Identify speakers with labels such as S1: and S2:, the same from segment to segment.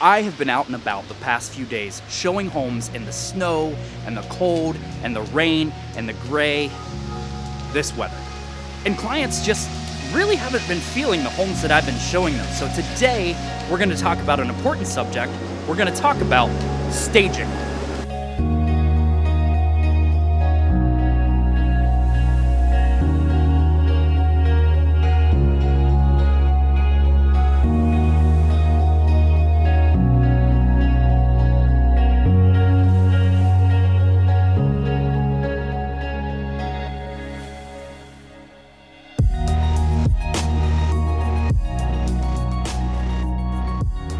S1: I have been out and about the past few days showing homes in the snow and the cold and the rain and the gray, this weather. And clients just really haven't been feeling the homes that I've been showing them. So today we're going to talk about an important subject. We're going to talk about staging.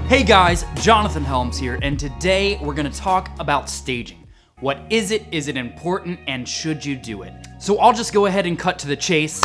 S1: Hey guys, Jonathan Helms here, and today we're gonna talk about staging. What is it important, and should you do it? So I'll just go ahead and cut to the chase.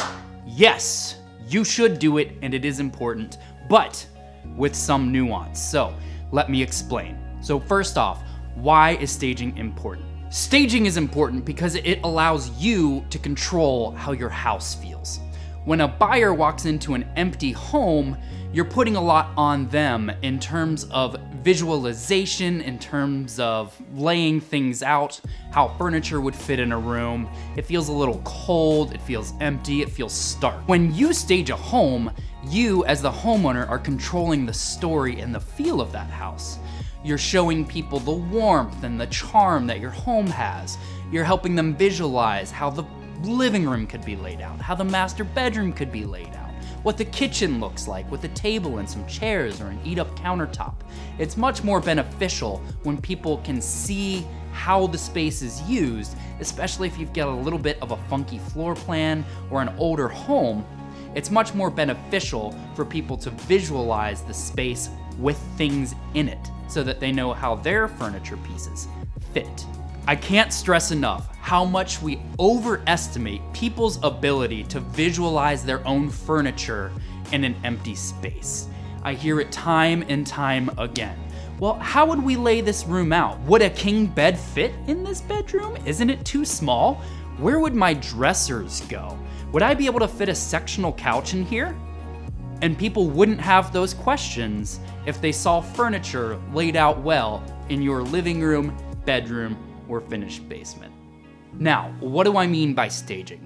S1: Yes, you should do it, and it is important, but with some nuance. So let me explain. So first off, why is staging important? Staging is important because it allows you to control how your house feels. When a buyer walks into an empty home, you're putting a lot on them in terms of visualization, in terms of laying things out, how furniture would fit in a room. It feels a little cold, it feels empty, it feels stark. When you stage a home, you as the homeowner are controlling the story and the feel of that house. You're showing people the warmth and the charm that your home has. You're helping them visualize how the living room could be laid out, how the master bedroom could be laid out, what the kitchen looks like with a table and some chairs or an eat-up countertop. It's much more beneficial when people can see how the space is used, especially if you've got a little bit of a funky floor plan or an older home. It's much more beneficial for people to visualize the space with things in it so that they know how their furniture pieces fit. I can't stress enough how much we overestimate people's ability to visualize their own furniture in an empty space. I hear it time and time again. Well, how would we lay this room out? Would a king bed fit in this bedroom? Isn't it too small? Where would my dressers go? Would I be able to fit a sectional couch in here? And people wouldn't have those questions if they saw furniture laid out well in your living room, bedroom, or finished basement. Now, what do I mean by staging?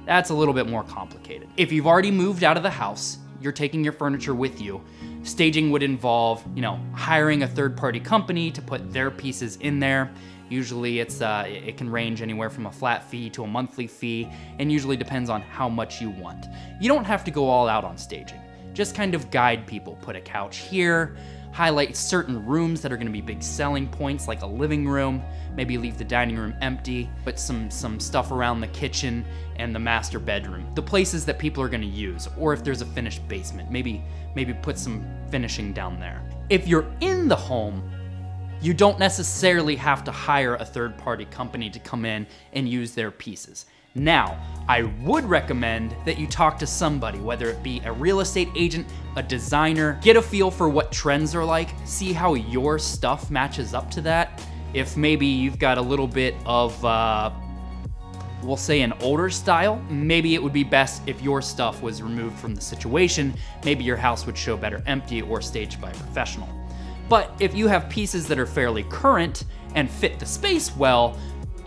S1: That's a little bit more complicated. If you've already moved out of the house, you're taking your furniture with you, staging would involve, hiring a third-party company to put their pieces in there. Usually it can range anywhere from a flat fee to a monthly fee, and usually depends on how much you want. You don't have to go all out on staging. Just kind of guide people. Put a couch here, highlight certain rooms that are gonna be big selling points, like a living room. Maybe leave the dining room empty, put some stuff around the kitchen and the master bedroom, the places that people are gonna use. Or if there's a finished basement, maybe put some finishing down there. If you're in the home, you don't necessarily have to hire a third-party company to come in and use their pieces. Now, I would recommend that you talk to somebody, whether it be a real estate agent, a designer, get a feel for what trends are like, see how your stuff matches up to that. If maybe you've got a little bit of, we'll say an older style, maybe it would be best if your stuff was removed from the situation. Maybe your house would show better empty or staged by a professional. But if you have pieces that are fairly current and fit the space well,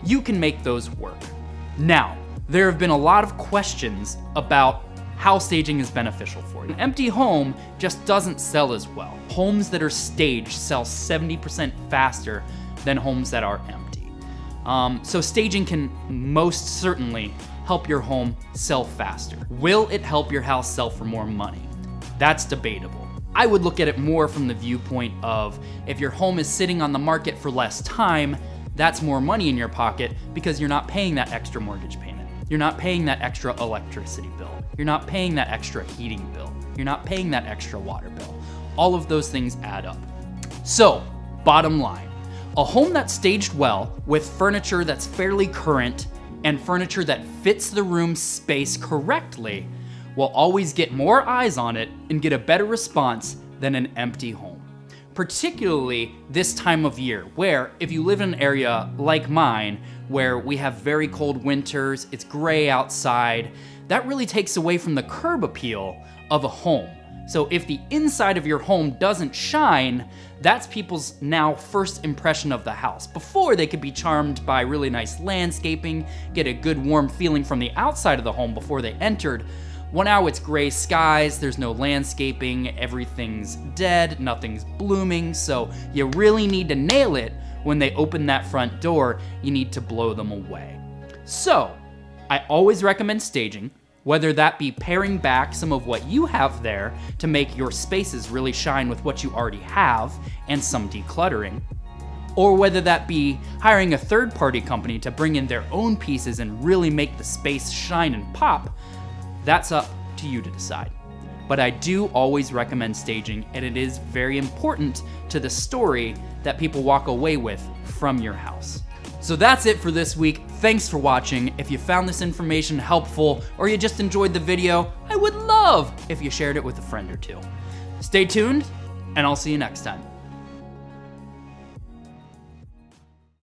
S1: you can make those work. Now, there have been a lot of questions about how staging is beneficial for you. An empty home just doesn't sell as well. Homes that are staged sell 70% faster than homes that are empty. So staging can most certainly help your home sell faster. Will it help your house sell for more money? That's debatable. I would look at it more from the viewpoint of if your home is sitting on the market for less time, that's more money in your pocket because you're not paying that extra mortgage payment. You're not paying that extra electricity bill. You're not paying that extra heating bill. You're not paying that extra water bill. All of those things add up. So, bottom line, a home that's staged well with furniture that's fairly current and furniture that fits the room space correctly will always get more eyes on it and get a better response than an empty home. Particularly this time of year, where if you live in an area like mine, where we have very cold winters, it's gray outside, that really takes away from the curb appeal of a home. So if the inside of your home doesn't shine, that's people's now first impression of the house. Before, they could be charmed by really nice landscaping, get a good warm feeling from the outside of the home before they entered. Well, now it's gray skies, there's no landscaping, everything's dead, nothing's blooming, so you really need to nail it when they open that front door. You need to blow them away. So, I always recommend staging, whether that be paring back some of what you have there to make your spaces really shine with what you already have and some decluttering, or whether that be hiring a third-party company to bring in their own pieces and really make the space shine and pop. That's up to you to decide. But I do always recommend staging, and it is very important to the story that people walk away with from your house. So that's it for this week. Thanks for watching. If you found this information helpful or you just enjoyed the video, I would love if you shared it with a friend or two. Stay tuned, and I'll see you next time.